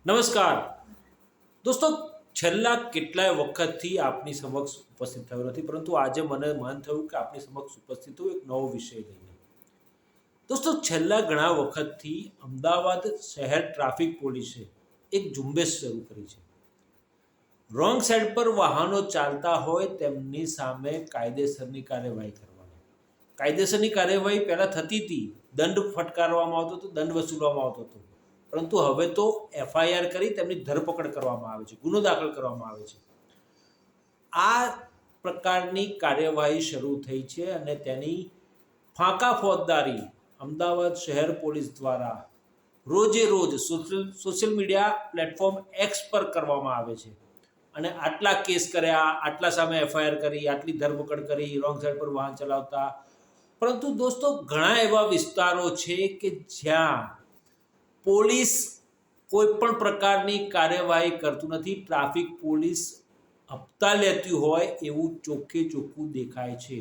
નમસ્કાર દોસ્તો, છેલ્લા કેટલાય વખતથી આપની સમક્ષ ઉપસ્થિત થયો નથી, પરંતુ આજે મને મન થયું કે આપની સમક્ષ ઉપસ્થિત થયું એક નવો વિષય લઈને. દોસ્તો, છેલ્લા ઘણા વખતથી અમદાવાદ શહેર ટ્રાફિક પોલીસે એક ઝુંબેશ શરૂ કરી છે. રોંગ સાઈડ પર વાહનો ચાલતા હોય તેમની સામે કાયદેસરની કાર્યવાહી કરવાની. કાયદેસરની કાર્યવાહી પહેલાં થતી હતી, દંડ ફટકારવામાં આવતો હતો, દંડ વસૂલવામાં આવતો હતો, પરંતુ હવે તો એફઆઈઆર કરી તેમની ધરપકડ કરવામાં આવે છે, ગુનો દાખલ કરવામાં આવે છે. આ પ્રકારની કાર્યવાહી શરૂ થઈ છે અને તેની ફાંકા ફોજદારી અમદાવાદ શહેર પોલીસ દ્વારા રોજે રોજ સોશિયલ મીડિયા પ્લેટફોર્મ એક્સ પર કરવામાં આવે છે. અને આટલા કેસ કર્યા, આટલા સામે એફઆઈઆર કરી, આટલી ધરપકડ કરી રોંગ સાઈડ પર વાહન ચલાવતા. પરંતુ દોસ્તો, ઘણા એવા વિસ્તારો છે કે જ્યાં પોલીસ કોઈ પણ પ્રકારની કાર્યવાહી કરતું નથી. ટ્રાફિક પોલીસ હપ્તા લેતી હોય એવું ચોખ્ખે ચોખ્ખું દેખાય છે.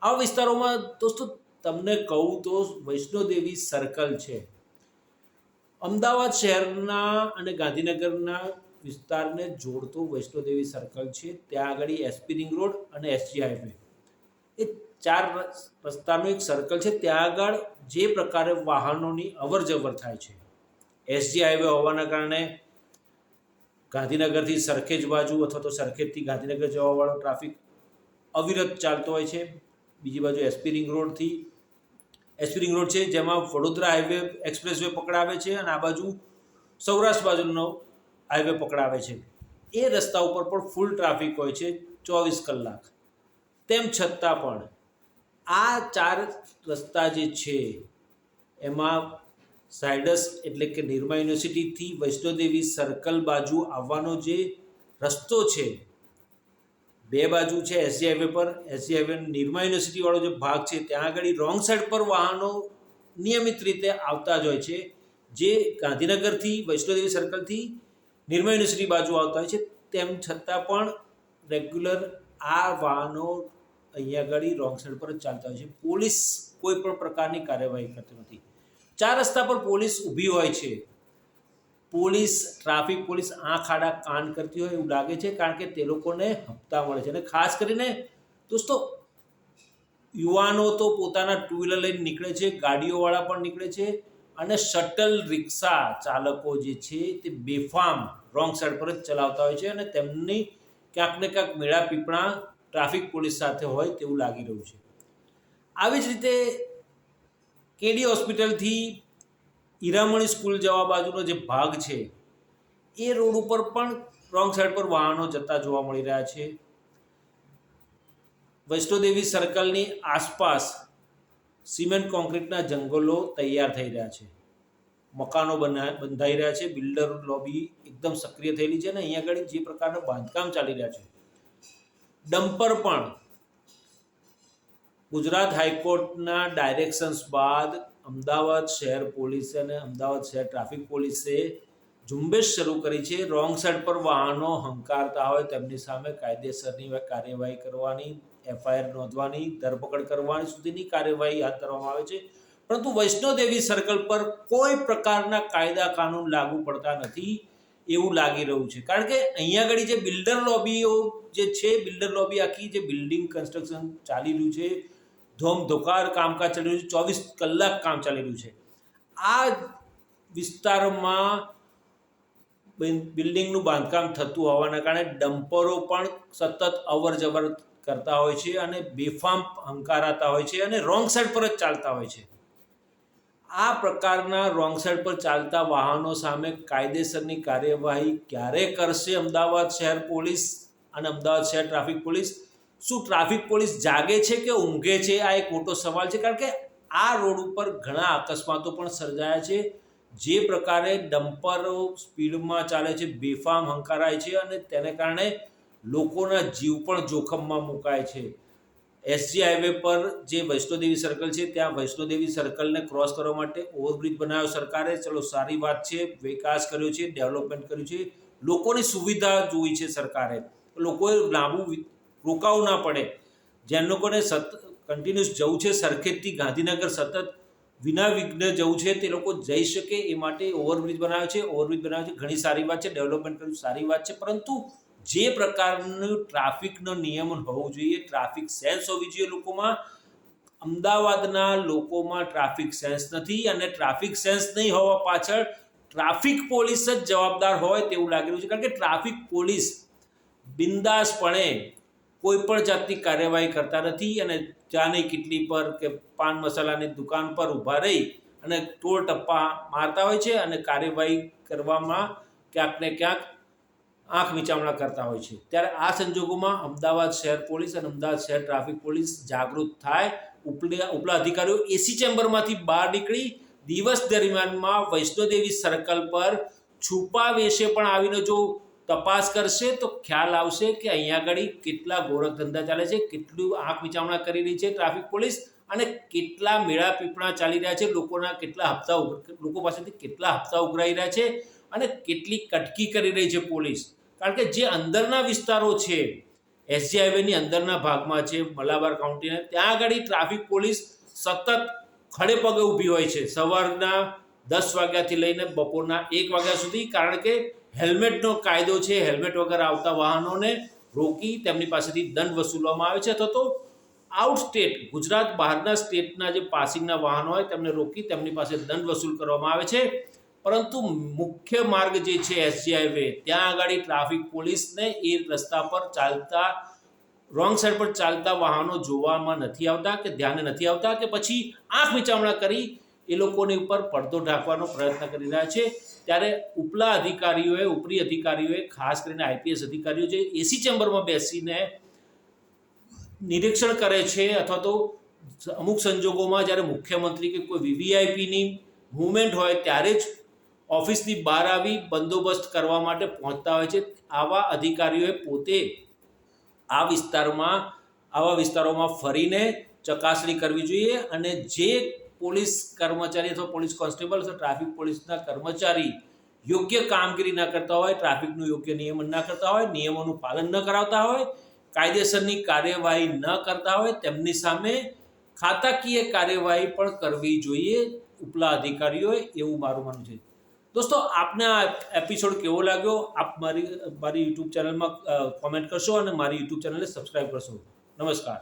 આ વિસ્તારોમાં દોસ્તો તમને કહું તો વૈષ્ણોદેવી સર્કલ છે. અમદાવાદ શહેરના અને ગાંધીનગરના વિસ્તારને જોડતો વૈષ્ણોદેવી સર્કલ છે. ત્યાં આગળ એસપી રિંગ રોડ અને એસજી હાઈવે, એ ચાર રસ્તાનું એક સર્કલ છે. ત્યાં આગળ જે પ્રકારે વાહનોની અવર જવર થાય છે, એસજી હાઈવે હોવાના કારણે ગાંધીનગરથી સરખેજ બાજુ અથવા તો સરખેજથી ગાંધીનગર જવાવાળો ટ્રાફિક અવિરત ચાલતો હોય છે. બીજી બાજુ એસપી રિંગ રોડ છે, જેમાં વડોદરા હાઈવે એક્સપ્રેસ વે પકડાવે છે અને આ બાજુ સૌરાષ્ટ્ર બાજુનો હાઈવે પકડાવે છે. એ રસ્તા ઉપર પણ ફૂલ ટ્રાફિક હોય છે 24 કલાક. તેમ છતાં પણ આ ચાર રસ્તા જે છે એમાં ઝાયડસ એટલે કે નિરમા યુનિવર્સિટીથી વૈષ્ણોદેવી સર્કલ બાજુ આવવાનો જે રસ્તો છે, બે બાજુ છે એસજી હાઈવે પર. એસજી હાઈવે નિરમા યુનિવર્સિટીવાળો જે ભાગ છે ત્યાં આગળ રોંગ સાઈડ પર વાહનો નિયમિત રીતે આવતા જ હોય છે, જે ગાંધીનગરથી વૈષ્ણોદેવી સર્કલથી નિરમા યુનિવર્સિટી બાજુ આવતા હોય છે. તેમ છતાં પણ રેગ્યુલર આ વાહનો અહીંયા આગળ રોંગ સાઈડ પર જ ચાલતા હોય છે. પોલીસ કોઈ પણ પ્રકારની કાર્યવાહી કરતી નથી. ચાર રસ્તા પર પોલીસ ઊભી હોય છે. ટ્રાફિક પોલીસ આંખ આડા કાન કરતી હોય એવું લાગે છે, કારણ કે તે લોકોને હપ્તા મળે છે. અને ખાસ કરીને દોસ્તો, યુવાનો તો પોતાના ટુ વ્હીલર લઈને નીકળે છે, ગાડીઓવાળા પણ નીકળે છે, અને શટલ રિક્ષા ચાલકો જે છે તે બેફામ રોંગ સાઈડ પર જ ચલાવતા હોય છે. અને તેમની ક્યાંક ને ક્યાંક મેળા પીપણા ટ્રાફિક પોલીસ સાથે હોય તેવું લાગી રહ્યું છે. આવી જ રીતે કેડી હોસ્પિટલથી હીરામણી સ્કૂલ જવા બાજુનો જે ભાગ છે એ રોડ ઉપર પણ રોંગ સાઈડ પર વાહનો જતા જોવા મળી રહ્યા છે. વૈષ્ણોદેવી સર્કલની આસપાસ સિમેન્ટ કોન્ક્રીટના જંગલો તૈયાર થઈ રહ્યા છે, મકાનો બંધાઈ રહ્યા છે, બિલ્ડર લોબી એકદમ સક્રિય થયેલી છે. અને અહીંયા આગળ જે પ્રકારનું બાંધકામ ચાલી રહ્યા છે, ડમ્પર પણ ગુજરાત હાઈકોર્ટના ડાયરેક્શન્સ બાદ અમદાવાદ શહેર પોલીસે અને અમદાવાદ શહેર ટ્રાફિક પોલીસે ઝુંબેશ શરૂ કરી છે. રોંગ સાઈડ પર વાહનો હંકારતા હોય તેમની સામે કાયદેસરની કાર્યવાહી કરવાની, એફઆઈઆર નોંધવાની, ધરપકડ કરવાની સુધીની કાર્યવાહી હાથ ધરવામાં આવે છે. પરંતુ વૈષ્ણોદેવી સર્કલ પર કોઈ પ્રકારના કાયદા કાનૂન લાગુ પડતા નથી એવું લાગી રહ્યું છે. કારણ કે અહીંયા આગળ જે બિલ્ડર લોબીઓ જે છે, બિલ્ડર લોબી આખી જે બિલ્ડિંગ કન્સ્ટ્રક્શન ચાલી રહ્યું છે, ધોમધોકાર કામકાજ ચાલી રહ્યું છે, 24 કલાક કામ ચાલી રહ્યું છે. આ વિસ્તારમાં બિલ્ડિંગનું બાંધકામ થતું હોવાના કારણે ડમ્પરો પણ સતત અવર જવર કરતા હોય છે અને બેફામ હંકારાતા હોય છે અને રોંગ સાઈડ પર જ ચાલતા હોય છે. આ પ્રકારના રોંગ સાઈડ પર ચાલતા વાહનો સામે કાયદેસરની કાર્યવાહી ક્યારે કરશે અમદાવાદ શહેર પોલીસ અને અમદાવાદ શહેર ટ્રાફિક પોલીસ? શું ટ્રાફિક પોલીસ જાગે છે કે ઊંઘે છે? આ એક મોટો સવાલ છે. કારણ કે આ રોડ ઉપર ઘણા અકસ્માતો પણ સર્જાયા છે. જે પ્રકારે ડમ્પરો સ્પીડમાં ચાલે છે, બેફામ હંકારાય છે અને તેને કારણે લોકોના જીવ પણ જોખમમાં મુકાય છે. એસજી હાઈવે પર જે વૈષ્ણોદેવી સર્કલ છે, ત્યાં વૈષ્ણોદેવી સર્કલને ક્રોસ કરવા માટે ઓવરબ્રિજ બનાવ્યો સરકારે. ચલો, સારી વાત છે, વિકાસ કર્યો છે, ડેવલપમેન્ટ કર્યું છે, લોકોની સુવિધા જોઈ છે સરકારે. લોકોએ લાંબુ રોકાવું ના પડે. જેન લોકોને કન્ટિન્યુઅસ જવું છે સરખેજથી ગાંધીનગર સતત વિના વિઘ્ન જવું છે તે લોકો જઈ શકે એ માટે ઓવરબ્રિજ બનાવ્યો છે. ઓવરબ્રિજ બનાવ્યો છે ઘણી સારી વાત છે, ડેવલપમેન્ટ કર્યું સારી વાત છે, પરંતુ જે પ્રકારનું ટ્રાફિકનો નિયમન હોવું જોઈએ, ટ્રાફિક સેન્સ હોવી જોઈએ લોકોમાં, અમદાવાદના લોકોમાં ટ્રાફિક સેન્સ નથી. અને ટ્રાફિક સેન્સ નહીં હોવા પાછળ ટ્રાફિક પોલીસ જ જવાબદાર હોય તેવું લાગી રહ્યું છે. કારણ કે ટ્રાફિક પોલીસ બિંદાસપણે કોઈ પણ જાતની કાર્યવાહી કરતા નથી અને ચાની કિટલી પર કે પાન મસાલાની દુકાન પર ઊભા રહી અને ટોળ ટપ્પા મારતા હોય છે અને કાર્યવાહી કરવામાં ક્યાંક ને ક્યાંક આંખ વિચારણા કરતા હોય છે. ત્યારે આ સંજોગોમાં અમદાવાદ શહેર પોલીસ અને અમદાવાદ શહેર ટ્રાફિક પોલીસ જાગૃત થાય. ઉપલા અધિકારીઓ એસી ચેમ્બરમાંથી બહાર નીકળી દિવસ દરમિયાનમાં વૈષ્ણોદેવી સર્કલ પર છુપા વેશે પણ આવીને જો તપાસ કરશે તો ખ્યાલ આવશે કે અહીંયા આગળ કેટલા ગોરખ ધંધા ચાલે છે, કેટલું આંખ વિચારણા કરી રહી છે ટ્રાફિક પોલીસ અને કેટલા મેળા પીપળા ચાલી રહ્યા છે, લોકોના કેટલા હપ્તા લોકો પાસેથી કેટલા હપ્તા ઉઘરાઈ રહ્યા છે અને કેટલી કટકી કરી રહી છે પોલીસ. કારણ કે જે અંદરના વિસ્તારો છે, એસજી હાઈવેની અંદરના ભાગમાં છે, મલાબાર કાઉન્ટીને, ત્યાં આગળ ટ્રાફિક પોલીસ સતત ખડે પગે ઊભી હોય છે સવારના 10 વાગ્યાથી લઈને બપોરના 1 વાગ્યા સુધી. કારણ કે હેલ્મેટનો કાયદો છે, હેલ્મેટ વગર આવતા વાહનોને રોકી તેમની પાસેથી દંડ વસૂલવામાં આવે છે, અથવા તો આઉટ સ્ટેટ ગુજરાત બહારના સ્ટેટના જે પાસિંગના વાહનો હોય તેમને રોકી તેમની પાસે દંડ વસૂલ કરવામાં આવે છે. પરંતુ મુખ્ય માર્ગ જે છે એસજી હાઈવે, ત્યાં આગળ ટ્રાફિક પોલીસને એ રસ્તા પર ચાલતા રોંગ સાઈડ પર ચાલતા વાહનો જોવામાં નથી આવતા કે ધ્યાને નથી આવતા કે પછી આંખ વિચારણા કરી એ લોકોની ઉપર પડદો ઢાંકવાનો પ્રયત્ન કરી રહ્યા છે. ત્યારે ઉપલા અધિકારીઓએ, ઉપરી અધિકારીઓએ, ખાસ કરીને આઈપીએસ અધિકારીઓ જે એસી ચેમ્બરમાં બેસીને નિરીક્ષણ કરે છે અથવા તો અમુક સંજોગોમાં જ્યારે મુખ્યમંત્રી કે કોઈ વીવીઆઈપીની મૂવમેન્ટ હોય ત્યારે જ ઓફિસની બહાર આવી બંદોબસ્ત કરવા માટે પહોંચતા હોય છે, આવા અધિકારીઓએ પોતે આવા વિસ્તારોમાં ફરીને ચકાસણી કરવી જોઈએ. અને જે પોલીસ કર્મચારી અથવા પોલીસ કોન્સ્ટેબલ અથવા ટ્રાફિક પોલીસના કર્મચારી યોગ્ય કામગીરી ન કરતા હોય, ટ્રાફિકનું યોગ્ય નિયમન ન કરતા હોય, નિયમોનું પાલન ન કરાવતા હોય, કાયદેસરની કાર્યવાહી ન કરતા હોય, તેમની સામે ખાતાકીય કાર્યવાહી પણ કરવી જોઈએ ઉપલા અધિકારીઓએ, એવું મારું માનવું છે. દોસ્તો, આપને આ એપિસોડ કેવો લાગ્યો આપ મારી યુટ્યુબ ચેનલમાં કોમેન્ટ કરશો અને મારી યુટ્યુબ ચેનલને સબસ્ક્રાઈબ કરશો. નમસ્કાર.